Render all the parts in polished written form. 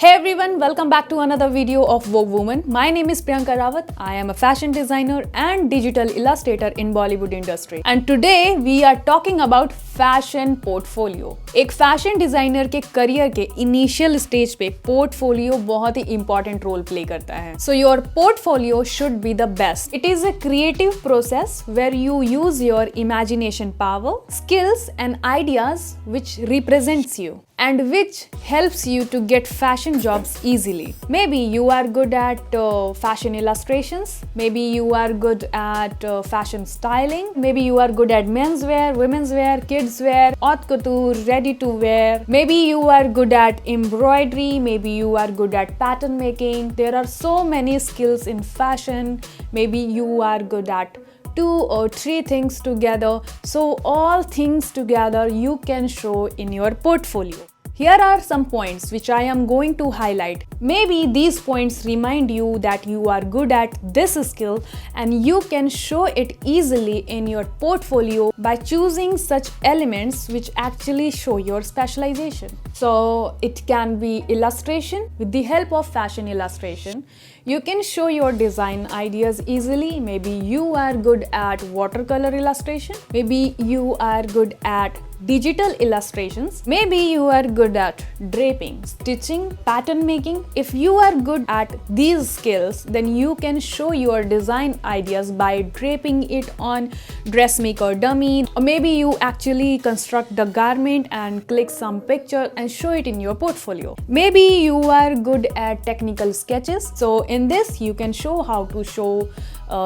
Hey everyone, welcome back to another video of Vogue Woman. My name is Priyanka Rawat. I am a fashion designer and digital illustrator in Bollywood industry. And today we are talking about fashion portfolio. एक fashion designer के career के initial stage पे portfolio बहुत ही important role play करता है. So your portfolio should be the best. It is a creative process where you use your imagination power, skills and ideas which represents you and which helps you to get fashion jobs easily. Maybe you are good at fashion illustrations, maybe you are good at fashion styling, maybe you are good at menswear, womenswear, kidswear, haute couture, ready to wear, maybe you are good at embroidery, maybe you are good at pattern making. There are so many skills in fashion. Maybe you are good at 2 or 3 things together. So all things together you can show in your portfolio. Here are some points which I am going to highlight. Maybe these points remind you that you are good at this skill and you can show it easily in your portfolio by choosing such elements which actually show your specialization. So it can be illustration. With the help of fashion illustration, you can show your design ideas easily. Maybe you are good at watercolor illustration. Maybe you are good at digital illustrations. Maybe you are good at draping, stitching, pattern making. If you are good at these skills, then you can show your design ideas by draping it on dressmaker dummy, or maybe you actually construct the garment and click some picture and show it in your portfolio. Maybe you are good at technical sketches. So in this you can show how to show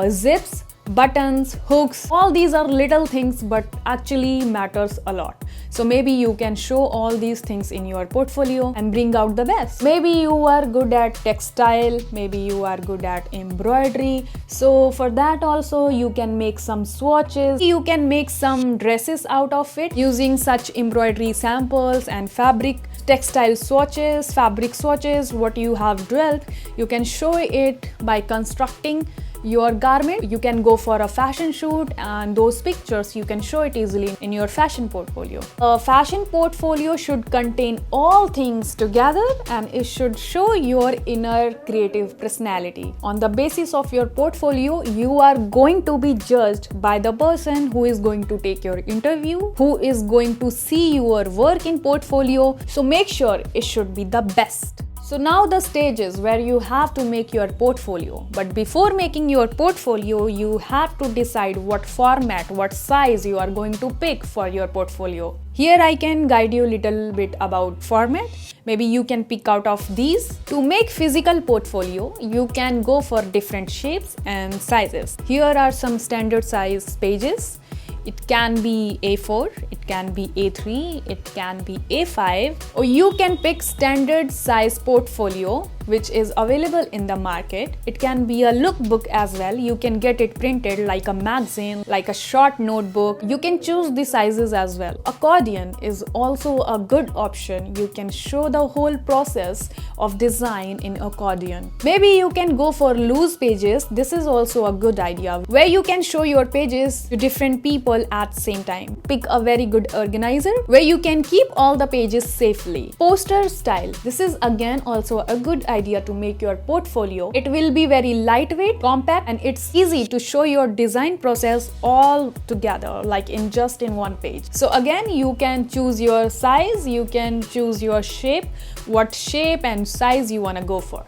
zips, buttons, hooks. All these are little things but actually matters a lot. So maybe you can show all these things in your portfolio and bring out the best. Maybe you are good at textile, maybe you are good at embroidery. So for that also you can make some swatches. You can make some dresses out of it using such embroidery samples and fabric. Textile swatches, fabric swatches, what you have dwelt, you can show it by constructing your garment. You can go for a fashion shoot and those pictures you can show it easily in your fashion portfolio. A fashion portfolio should contain all things together and it should show your inner creative personality. On the basis of your portfolio, you are going to be judged by the person who is going to take your interview, who is going to see your work in portfolio. So make sure it should be the best. So now the stage is where you have to make your portfolio. But before making your portfolio, you have to decide what format, what size you are going to pick for your portfolio. Here I can guide you a little bit about format. Maybe you can pick out of these. To make physical portfolio, you can go for different shapes and sizes. Here are some standard size pages. It can be A4, it can be A3, it can be A5, or you can pick standard size portfolio which is available in the market. It can be a lookbook as well. You can get it printed like a magazine, like a short notebook. You can choose the sizes as well. Accordion is also a good option. You can show the whole process of design in accordion. Maybe you can go for loose pages. This is also a good idea where you can show your pages to different people at the same time. Pick a very good organizer where you can keep all the pages safely. Poster style. This is again also a good idea to make your portfolio. It will be very lightweight, compact, and it's easy to show your design process all together, like in just in one page. So again, you can choose your size, you can choose your shape, what shape and size you want to go for.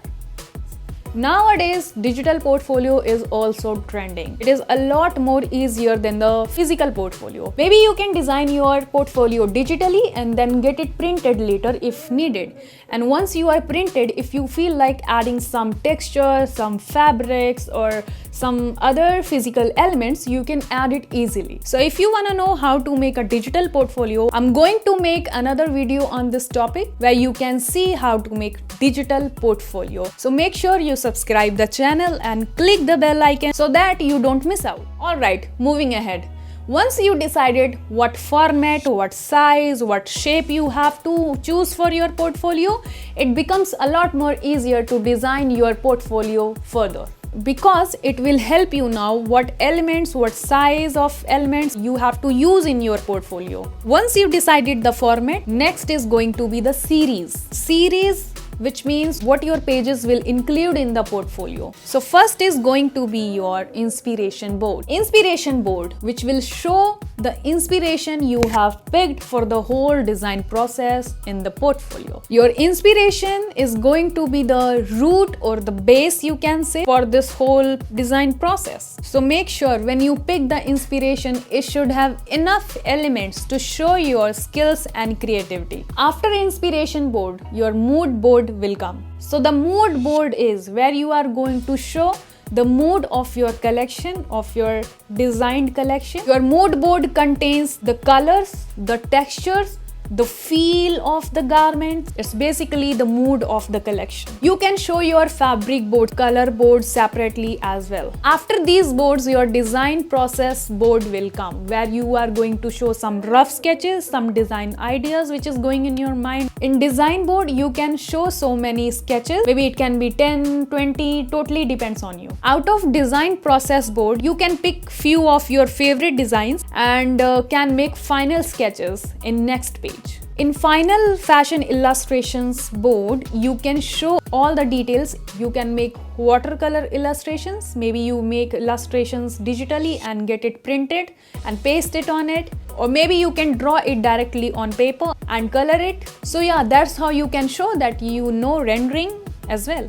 Nowadays, digital portfolio is also trending. It is a lot more easier than the physical portfolio. Maybe you can design your portfolio digitally and then get it printed later if needed. And once you are printed, if you feel like adding some texture, some fabrics or some other physical elements, you can add it easily. So if you want to know how to make a digital portfolio, I'm going to make another video on this topic where you can see how to make digital portfolio. So make sure you subscribe the channel and click the bell icon so that you don't miss out. Alright, moving ahead. Once you decided what format, what size, what shape you have to choose for your portfolio, it becomes a lot more easier to design your portfolio further. because it will help you now what elements, what size of elements you have to use in your portfolio. Once you decided the format, next is going to be the series. Series which means what your pages will include in the portfolio. So first is going to be your inspiration board. Inspiration board, which will show the inspiration you have picked for the whole design process in the portfolio. Your inspiration is going to be the root or the base, you can say, for this whole design process. So make sure when you pick the inspiration, it should have enough elements to show your skills and creativity. After inspiration board, your mood board will come. So the mood board is where you are going to show the mood of your collection, of your designed collection. Your mood board contains the colors, the textures, the feel of the garment. It's basically the mood of the collection. You can show your fabric board, color board separately as well. After these boards, your design process board will come, where you are going to show some rough sketches, some design ideas which is going in your mind. In design board, you can show so many sketches. Maybe it can be 10, 20, totally depends on you. Out of design process board, you can pick few of your favorite designs and can make final sketches in next page. In final fashion illustrations board, you can show all the details. You can make watercolor illustrations. Maybe you make illustrations digitally and get it printed and paste it on it. Or maybe you can draw it directly on paper and color it. So yeah, that's how you can show that you know rendering as well.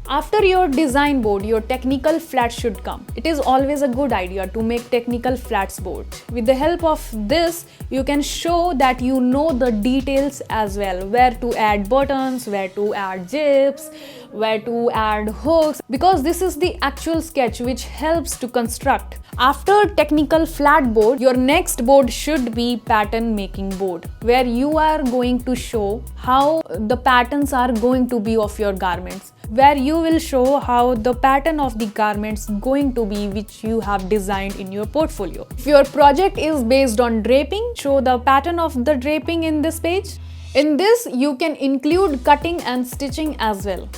After your design board, your technical flat should come. It is always a good idea to make technical flats board. With the help of this, you can show that you know the details as well, where to add buttons, where to add zips, where to add hooks, because this is the actual sketch which helps to construct. After technical flat board, your next board should be pattern making board, where you are going to show how the patterns are going to be of your garments, where you will show how the pattern of the garments going to be which you have designed in your portfolio. If your project is based on draping, show the pattern of the draping in this page. In this, you can include cutting and stitching as well.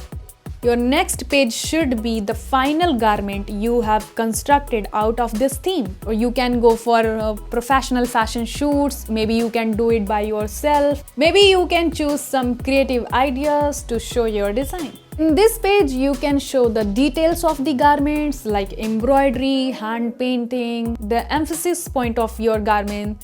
Your next page should be the final garment you have constructed out of this theme. Or you can go for professional fashion shoots. Maybe you can do it by yourself. Maybe you can choose some creative ideas to show your design. In this page, you can show the details of the garments like embroidery, hand painting, the emphasis point of your garment.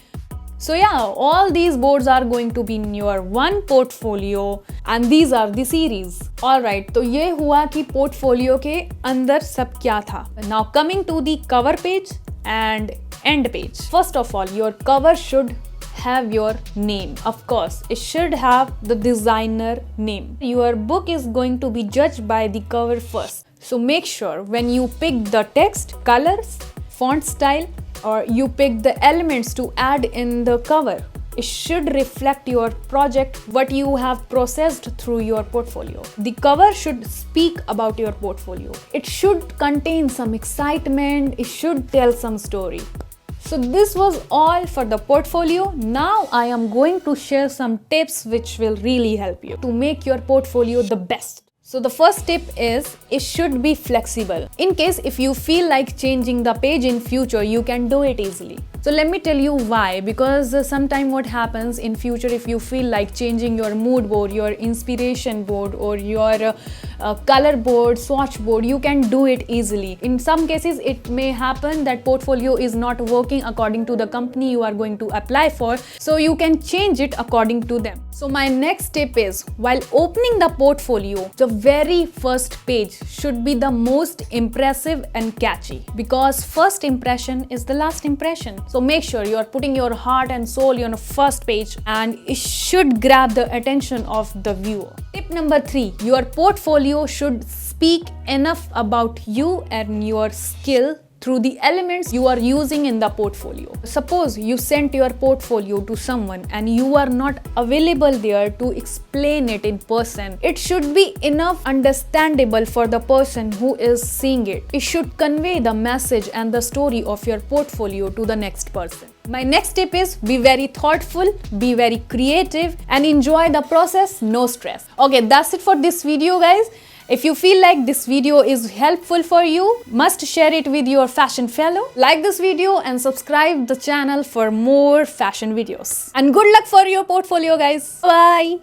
So yeah, all these boards are going to be in your one portfolio and these are the series. Alright, तो ये हुआ कि portfolio के अंदर सब क्या था. Now coming to the cover page and end page. First of all, your cover should have your name. Of course, it should have the designer name. Your book is going to be judged by the cover first. So make sure when you pick the text, colors, font style, or you pick the elements to add in the cover, it should reflect your project, what you have processed through your portfolio. The cover should speak about your portfolio. It should contain some excitement. It should tell some story. So this was all for the portfolio. Now I am going to share some tips which will really help you to make your portfolio the best. So the first tip is it should be flexible. In case if you feel like changing the page in future, you can do it easily. So let me tell you why, because sometime what happens in future, if you feel like changing your mood board, your inspiration board, or your color board, swatch board, you can do it easily. In some cases, it may happen that portfolio is not working according to the company you are going to apply for, so you can change it according to them. So my next tip is, while opening the portfolio, the very first page should be the most impressive and catchy, because first impression is the last impression. So make sure you are putting your heart and soul on the first page and it should grab the attention of the viewer. Tip number 3, your portfolio should speak enough about you and your skill through the elements you are using in the portfolio. Suppose you sent your portfolio to someone and you are not available there to explain it in person. It should be enough understandable for the person who is seeing it. It should convey the message and the story of your portfolio to the next person. My next tip is be very thoughtful, be very creative, and enjoy the process, no stress. Okay, that's it for this video, guys. If you feel like this video is helpful for you, must share it with your fashion fellow. Like this video and subscribe the channel for more fashion videos. And good luck for your portfolio, guys. Bye.